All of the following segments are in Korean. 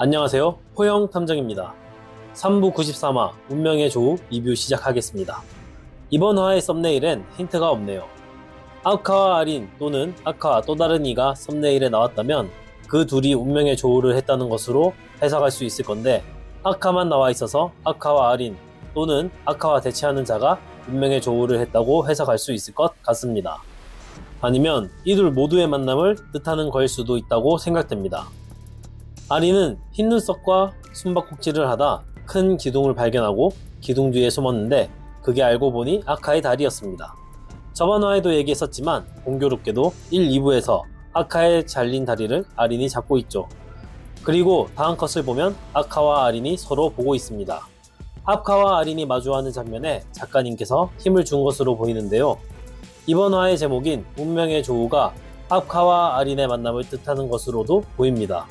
안녕하세요, 호영탐정입니다. 3부 93화 운명의 조우 리뷰 시작하겠습니다. 이번 화의 썸네일엔 힌트가 없네요. 아카와 아린 또는 아카와 또 다른 이가 썸네일에 나왔다면 그 둘이 운명의 조우를 했다는 것으로 해석할 수 있을 건데, 아카만 나와 있어서 아카와 아린 또는 아카와 대치하는 자가 운명의 조우를 했다고 해석할 수 있을 것 같습니다. 아니면 이둘 모두의 만남을 뜻하는 거일 수도 있다고 생각됩니다. 아린은 흰 눈썹과 숨바꼭질을 하다 큰 기둥을 발견하고 기둥 뒤에 숨었는데, 그게 알고 보니 아카의 다리였습니다. 저번 화에도 얘기했었지만 공교롭게도 1, 2부에서 아카의 잘린 다리를 아린이 잡고 있죠. 그리고 다음 컷을 보면 아카와 아린이 서로 보고 있습니다. 아카와 아린이 마주하는 장면에 작가님께서 힘을 준 것으로 보이는데요. 이번 화의 제목인 운명의 조우가 아카와 아린의 만남을 뜻하는 것으로도 보입니다.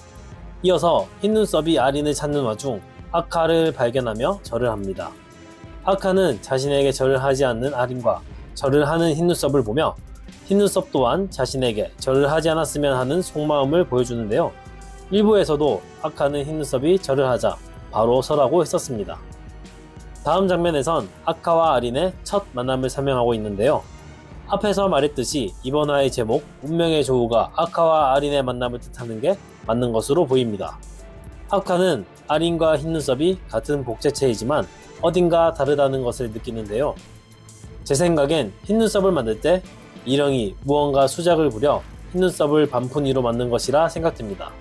이어서 흰눈썹이 아린을 찾는 와중 아카를 발견하며 절을 합니다. 아카는 자신에게 절을 하지 않는 아린과 절을 하는 흰눈썹을 보며 흰눈썹 또한 자신에게 절을 하지 않았으면 하는 속마음을 보여주는데요. 일부에서도 아카는 흰눈썹이 절을 하자 바로 설하고 했었습니다. 다음 장면에선 아카와 아린의 첫 만남을 설명하고 있는데요. 앞에서 말했듯이 이번 화의 제목 운명의 조우가 아카와 아린의 만남을 뜻하는 게 맞는 것으로 보입니다. 아카는 아린과 흰눈썹이 같은 복제체이지만 어딘가 다르다는 것을 느끼는데요. 제 생각엔 흰눈썹을 만들 때 일영이 무언가 수작을 부려 흰눈썹을 반푼이로 만든 것이라 생각됩니다.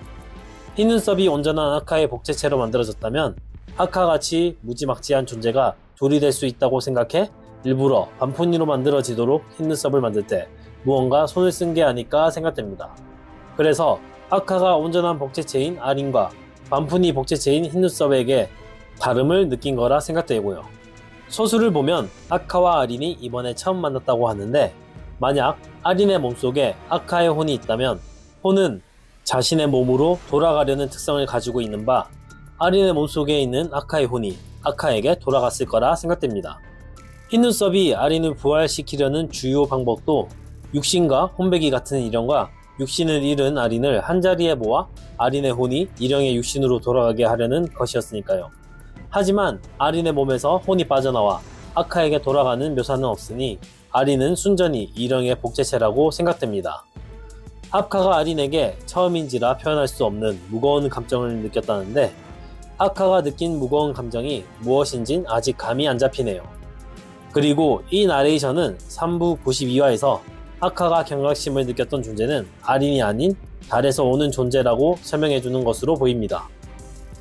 흰눈썹이 온전한 아카의 복제체로 만들어졌다면 아카같이 무지막지한 존재가 둘이 될 수 있다고 생각해 일부러 반푼이로 만들어지도록 흰눈썹을 만들 때 무언가 손을 쓴 게 아닐까 생각됩니다. 그래서 아카가 온전한 복제체인 아린과 반푼이 복제체인 흰눈썹에게 다름을 느낀 거라 생각되고요. 소설을 보면 아카와 아린이 이번에 처음 만났다고 하는데, 만약 아린의 몸속에 아카의 혼이 있다면 혼은 자신의 몸으로 돌아가려는 특성을 가지고 있는 바, 아린의 몸속에 있는 아카의 혼이 아카에게 돌아갔을 거라 생각됩니다. 흰눈썹이 아린을 부활시키려는 주요 방법도 육신과 혼배기 같은 일영과 육신을 잃은 아린을 한자리에 모아 아린의 혼이 일영의 육신으로 돌아가게 하려는 것이었으니까요. 하지만 아린의 몸에서 혼이 빠져나와 아카에게 돌아가는 묘사는 없으니 아린은 순전히 일영의 복제체라고 생각됩니다. 아카가 아린에게 처음인지라 표현할 수 없는 무거운 감정을 느꼈다는데, 아카가 느낀 무거운 감정이 무엇인진 아직 감이 안 잡히네요. 그리고 이 나레이션은 3부 92화에서 아카가 경각심을 느꼈던 존재는 아린이 아닌 달에서 오는 존재라고 설명해주는 것으로 보입니다.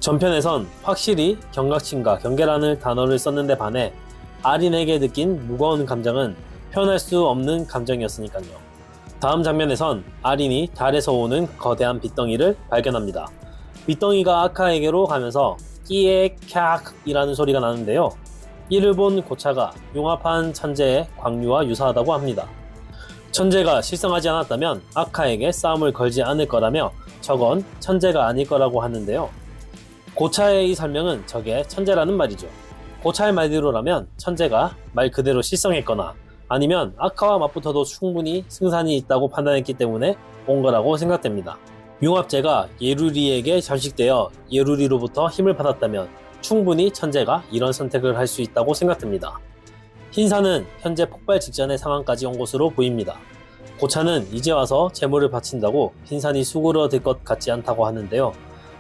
전편에선 확실히 경각심과 경계라는 단어를 썼는데 반해 아린에게 느낀 무거운 감정은 표현할 수 없는 감정이었으니까요. 다음 장면에선 아린이 달에서 오는 거대한 빗덩이를 발견합니다. 빗덩이가 아카에게로 가면서 끼에 캬 이라는 소리가 나는데요. 이를 본 고차가 융합한 천재의 광류와 유사하다고 합니다. 천재가 실성하지 않았다면 아카에게 싸움을 걸지 않을 거라며 저건 천재가 아닐 거라고 하는데요. 고차의 이 설명은 저게 천재라는 말이죠. 고차의 말대로라면 천재가 말 그대로 실성했거나 아니면 아카와 맞붙어도 충분히 승산이 있다고 판단했기 때문에 온 거라고 생각됩니다. 융합제가 예루리에게 전식되어 예루리로부터 힘을 받았다면 충분히 천재가 이런 선택을 할 수 있다고 생각됩니다. 흰산은 현재 폭발 직전의 상황까지 온 것으로 보입니다. 고차는 이제 와서 재물을 바친다고 흰산이 수그러들 것 같지 않다고 하는데요.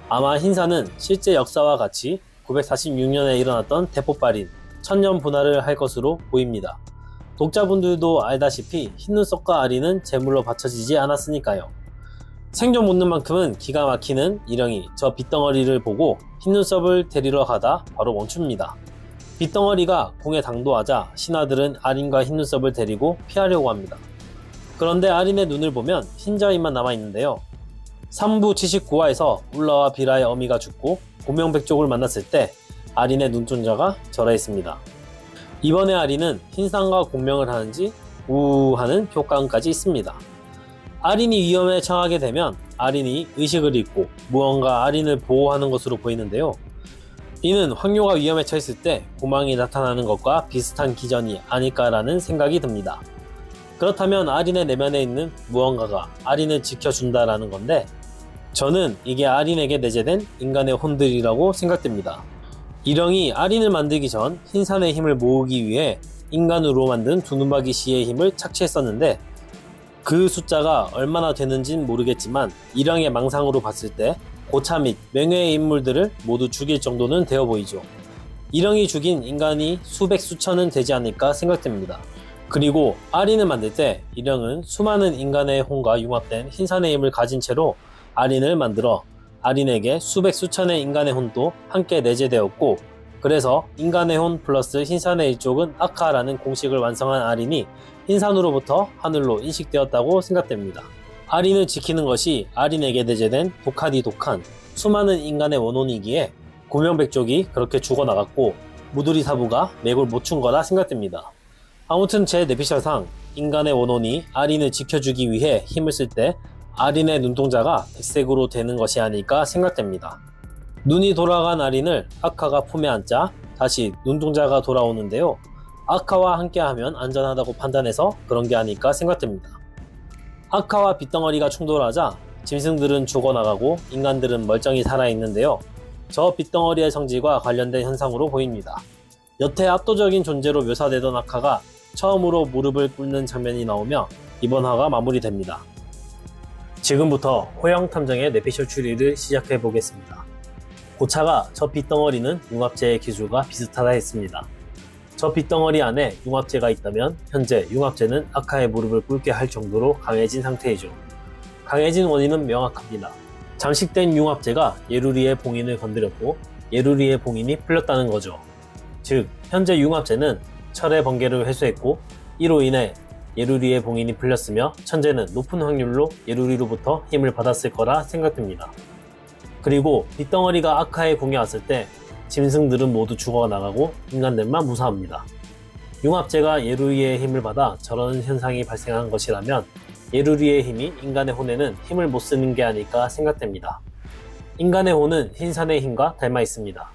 아마 흰산은 실제 역사와 같이 946년에 일어났던 대폭발인 천년 분할을 할 것으로 보입니다. 독자분들도 알다시피 흰눈썹과 아린은 재물로 바쳐지지 않았으니까요. 생존 본능만큼은 기가 막히는 일영이 저 빗덩어리를 보고 흰눈썹을 데리러 가다 바로 멈춥니다. 빗덩어리가 궁에 당도하자 신하들은 아린과 흰눈썹을 데리고 피하려고 합니다. 그런데 아린의 눈을 보면 흰자위만 남아있는데요. 3부 79화에서 울라와 비라의 어미가 죽고 고명백족을 만났을 때 아린의 눈동자가 절하했습니다. 이번에 아린은 흰산과 공명을 하는지 우하는 효과음까지 있습니다. 아린이 위험에 처하게 되면 아린이 의식을 잃고 무언가 아린을 보호하는 것으로 보이는데요. 이는 황료가 위험에 처했을 때 고망이 나타나는 것과 비슷한 기전이 아닐까라는 생각이 듭니다. 그렇다면 아린의 내면에 있는 무언가가 아린을 지켜준다라는 건데, 저는 이게 아린에게 내재된 인간의 혼들이라고 생각됩니다. 이령이 아린을 만들기 전 흰산의 힘을 모으기 위해 인간으로 만든 두루마기 씨의 힘을 착취했었는데 그 숫자가 얼마나 되는진 모르겠지만 이령의 망상으로 봤을 때 고차 및 명예의 인물들을 모두 죽일 정도는 되어 보이죠. 이령이 죽인 인간이 수백 수천은 되지 않을까 생각됩니다. 그리고 아린을 만들 때 이령은 수많은 인간의 혼과 융합된 흰산의 힘을 가진 채로 아린을 만들어 아린에게 수백 수천의 인간의 혼도 함께 내재되었고, 그래서 인간의 혼 플러스 흰산의 일족은 아카라는 공식을 완성한 아린이 흰산으로부터 하늘로 인식되었다고 생각됩니다. 아린을 지키는 것이 아린에게 내재된 독하디 독한 수많은 인간의 원혼이기에 구명백족이 그렇게 죽어나갔고 무두리 사부가 맥을 못 춘 거라 생각됩니다. 아무튼 제 뇌피셜상 인간의 원혼이 아린을 지켜주기 위해 힘을 쓸 때 아린의 눈동자가 백색으로 되는 것이 아닐까 생각됩니다. 눈이 돌아간 아린을 아카가 품에 안자 다시 눈동자가 돌아오는데요. 아카와 함께하면 안전하다고 판단해서 그런 게 아닐까 생각됩니다. 아카와 빗덩어리가 충돌하자 짐승들은 죽어나가고 인간들은 멀쩡히 살아있는데요. 저 빗덩어리의 성질과 관련된 현상으로 보입니다. 여태 압도적인 존재로 묘사되던 아카가 처음으로 무릎을 꿇는 장면이 나오며 이번 화가 마무리됩니다. 지금부터 호영 탐정의 뇌피셜 추리를 시작해 보겠습니다. 고차가 저 빗덩어리는 융합제의 기술과 비슷하다 했습니다. 저 빗덩어리 안에 융합제가 있다면 현재 융합제는 아카의 무릎을 꿇게 할 정도로 강해진 상태이죠. 강해진 원인은 명확합니다. 잠식된 융합제가 예루리의 봉인을 건드렸고 예루리의 봉인이 풀렸다는 거죠. 즉 현재 융합제는 철의 번개를 회수했고 이로 인해 예루리의 봉인이 풀렸으며 천재는 높은 확률로 예루리로부터 힘을 받았을 거라 생각됩니다. 그리고 빗덩어리가 아카의 궁에 왔을 때 짐승들은 모두 죽어나가고 인간들만 무사합니다. 융합제가 예루리의 힘을 받아 저런 현상이 발생한 것이라면 예루리의 힘이 인간의 혼에는 힘을 못 쓰는 게 아닐까 생각됩니다. 인간의 혼은 흰산의 힘과 닮아 있습니다.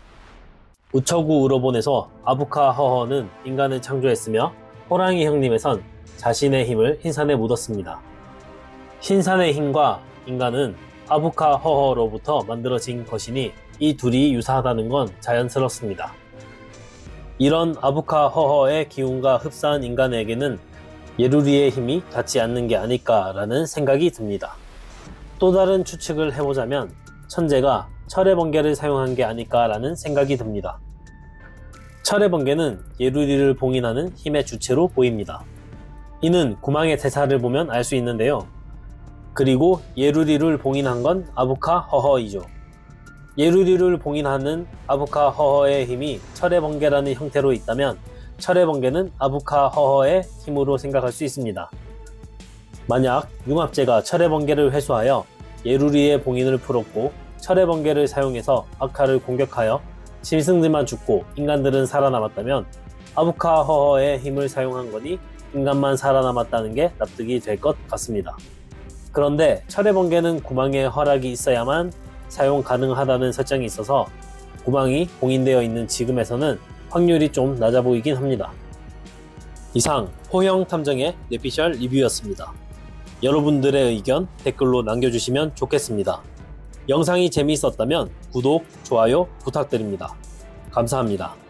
우처구 우러본에서 아부카 허허는 인간을 창조했으며 호랑이 형님에선 자신의 힘을 흰산에 묻었습니다. 흰산의 힘과 인간은 아부카 허허로부터 만들어진 것이니 이 둘이 유사하다는 건 자연스럽습니다. 이런 아부카 허허의 기운과 흡사한 인간에게는 예루리의 힘이 닿지 않는 게 아닐까라는 생각이 듭니다. 또 다른 추측을 해보자면 천재가 철의 번개를 사용한 게 아닐까라는 생각이 듭니다. 철의 번개는 예루리를 봉인하는 힘의 주체로 보입니다. 이는 구망의 대사를 보면 알 수 있는데요. 그리고 예루리를 봉인한 건 아부카 허허이죠. 예루리를 봉인하는 아부카 허허의 힘이 철의 번개라는 형태로 있다면 철의 번개는 아부카 허허의 힘으로 생각할 수 있습니다. 만약 융합제가 철의 번개를 회수하여 예루리의 봉인을 풀었고 철의 번개를 사용해서 아카를 공격하여 짐승들만 죽고 인간들은 살아남았다면 아부카 허허의 힘을 사용한 거니 인간만 살아남았다는 게 납득이 될 것 같습니다. 그런데 철의 번개는 구망의 허락이 있어야만 사용 가능하다는 설정이 있어서 구망이 봉인되어 있는 지금에서는 확률이 좀 낮아 보이긴 합니다. 이상 호영 탐정의 뇌피셜 리뷰였습니다. 여러분들의 의견 댓글로 남겨주시면 좋겠습니다. 영상이 재미있었다면 구독, 좋아요 부탁드립니다. 감사합니다.